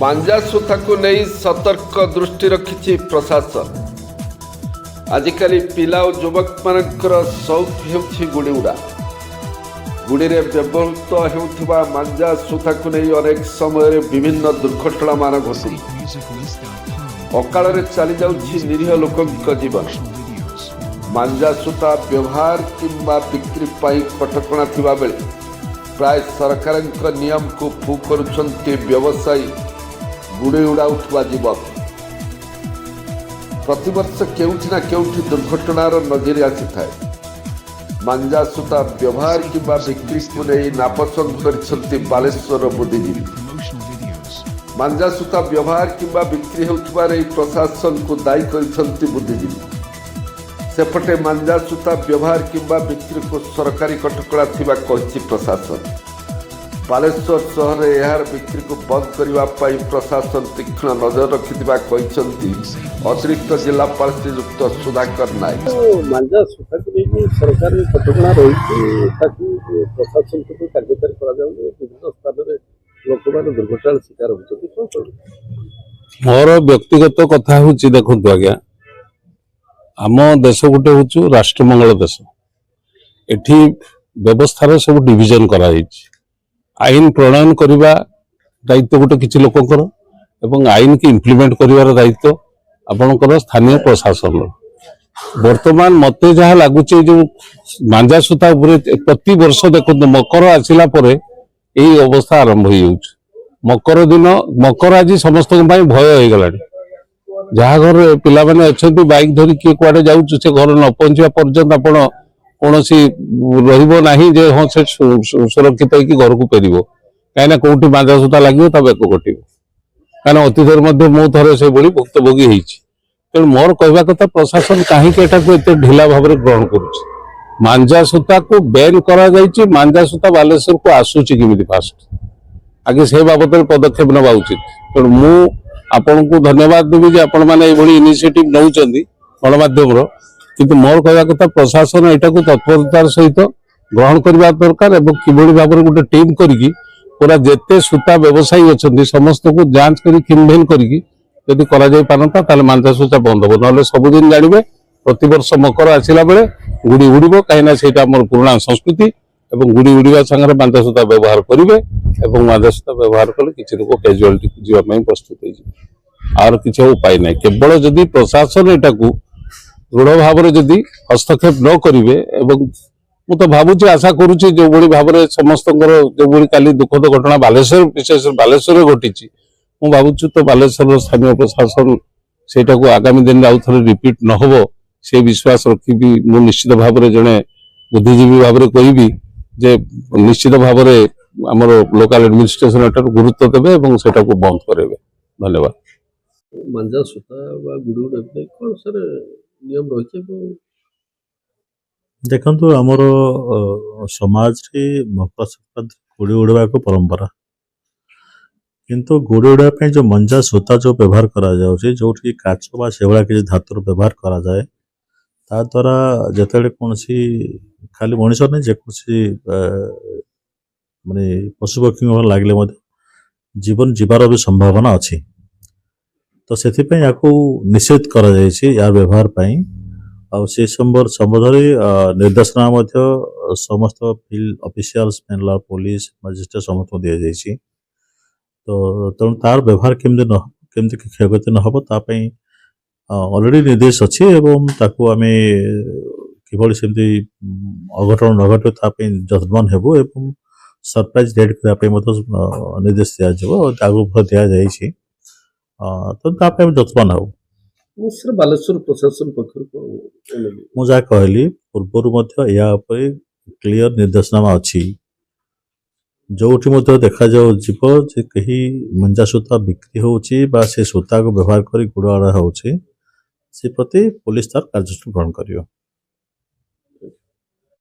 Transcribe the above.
मांजा सूता को नहीं सतर्क दृष्टि रखिछि प्रशासन। आजिकाली पिला और युवक मानकर शौक हेउछि गुड़ी उड़ा। गुड़ी रे व्यवहृत हेउथिबा मांजा सूता को नहीं अनेक समय विभिन्न दुर्घटना मान घटुछि। अकाल रे चली जाउछि निरीह लोकक जीवन। मांजा सूता व्यवहार किंबा बिक्री पाई कटकणा थिबा बेले प्राय सरकार नियम को फू करुछन्ति व्यवसायी गुड़ी उड़ाउथुवा जीवन। प्रतिवर्ष केउठी ना केउठी दुर्घटनार नजर आसी थाए। मांजा सूता व्यवहार किंबा बिक्री को नहीं नापसंद करिसन्ति बालेश्वर बुद्धिजीवी। मांजा सूता व्यवहार किंबा बिक्री हेउथुवा रे प्रशासन को दायी करिसन्ति बुद्धिजीवी। सेपटे मांजा सूता व्यवहार किंबा बिक्री को सरकारी कटकणा थिबा कहिछि प्रशासन। बालेश्वर सहर में यार बिक्री को बंद करने प्रशासन तीक्ष्ण नजर रखिथिबा कहिसन्ति अतिरिक्त जिलापाल श्रीयुक्त सुधाकर नायक। मांजा सूता को लेकिन सरकार कटकणा रही प्रशासन को कार्यकारी करा जाउनी विभिन्न स्थान में लोक माने दुर्घटना शिकार होती। मोर व्यक्तिगत कथा होची देखंतु आज्ञा आम देश गोटे हूँ राष्ट्रमंगल देश। एठी व्यवस्थार सब डिविजन करा आईन प्रणयन करने दायित्व गोटे किसी लोकंर एवं आईन की इम्प्लीमेंट करिवार दायित्व आपणकर स्थानीय प्रशासन। वर्तमान मते जहाँ लगुच जो मांजा सूता प्रति वर्ष देखो मकर आसला यही अवस्था आरंभ हो। मकर दिन मकर आज समस्त भय हो गला। जहाँ घर पिला माने अच्छा बाइक धरी किए कुआडे जाऊँ से घर न पहुंचा पर्यंत आपण कौन रही जे हाँ से सुरक्षित होगी घर को फेर कहीं कौटी मांजा सूता लगे बेक कटो कहीं अतीत मो थे से भुक्तभोगी होती। तेणु मोर कहवा कथा प्रशासन कहीं ढिला भाव में ग्रहण करुच्च। मांजा सूता को बैन करा जायछि। मांजा सूता बालेश्वर को आसूची किमिति फास्ट आगे से बाबद पदक्षेप नवा उचित। तेणु मु आपण को धन्यवाद देवी जे आपण माने एभली इनिशिएटिव नउचंदी गणमाध्यम किंतु मोर कहवा कथा प्रशासन एटा को तत्परतार सहित ग्रहण करबा दरकार एवं किभली भाव में गोटे टीम करिकी पूरा जेते सूता व्यवसायी अछंदी समस्त को जांच करी किनभेन करिकी यदि करा जाय पारंता ताले मांजा सूता बंद हो नले सबुदिन जानिबे प्रति वर्ष मकर आसिला बेले गुड़ी उड़िबो कहिना सेटा हमर पुराना संस्कृति एवं गुड़ी उड़िबा संगे मांजा सूता व्यवहार करिवे एवं मांजा सूता व्यवहार कले किछि लोक कैजुअलिटी जीवा पई प्रस्तुत होई जे आर किछि उपाय नै। केवल जदि प्रशासन एटा को दृढ़ भाव में जदि हस्तक्षेप न करेंगे एवं मु तो भावुची आशा करुच्ची जो भाई भाव में समस्त जो काली दुखद घटना बालेश्वर विशेष बालेश्वर घटी मु भावुची तो बालेश्वर स्थानीय प्रशासन सेटा को आगामी दिन में आउ थे रिपीट न हो से विश्वास रखी मु निश्चित भाव में जड़े बुद्धिजीवी भाव में कहबी जे निश्चित भाव में आमर लोकल एडमिनिस्ट्रेशन एटार गुरुत्व देवे और सेटा को बंद करेंगे। धन्यवाद। मांजा सूता गुड़ी उड़ाई कौन सर नियम रही देखु आमर समाज रे मकर संक्रांति गुड़ी उड़वा एक परंपरा किंतु गुड़ी उड़ाई जो मंजा सूता जो व्यवहार करा जाउछि जो काच बा सेवड़ा किसी धातुर व्यवहार करा जाए ता द्वारा जिते कौन खाली मनीष नहीं जेकोसी माने पशु पक्षी लगे जीवन जीवार भी संभावना अच्छी। तो से निषेध करा यार व्यवहार पाई और से संबंध निर्देशना समस्त फील्ड ऑफिशियल्स पुलिस मजिस्ट्रेट समस्त को दि जाइए। तो तेणु तार व्यवहार केमती क्षयक्षति न हो तापाई ऑलरेडी निर्देश अच्छी एवं ताकू आम किभली सेमती अघटन न घटे तापाई जत्नवान हेबु एवं सरप्राइज रेड करने निर्देश दिया दि तो जत्नवान हो। बालेश्वर प्रशासन पक्ष मुझे कहली पूर्वर या क्लियर निर्देशनामा अच्छी जो देखा जीव जे कहीं मंजा सूता बिक्री होची बा से सूता को व्यवहार कर गुड़ आड़ा हो प्रति पुलिस तार कार्यानुष्ठान ग्रहण करियो।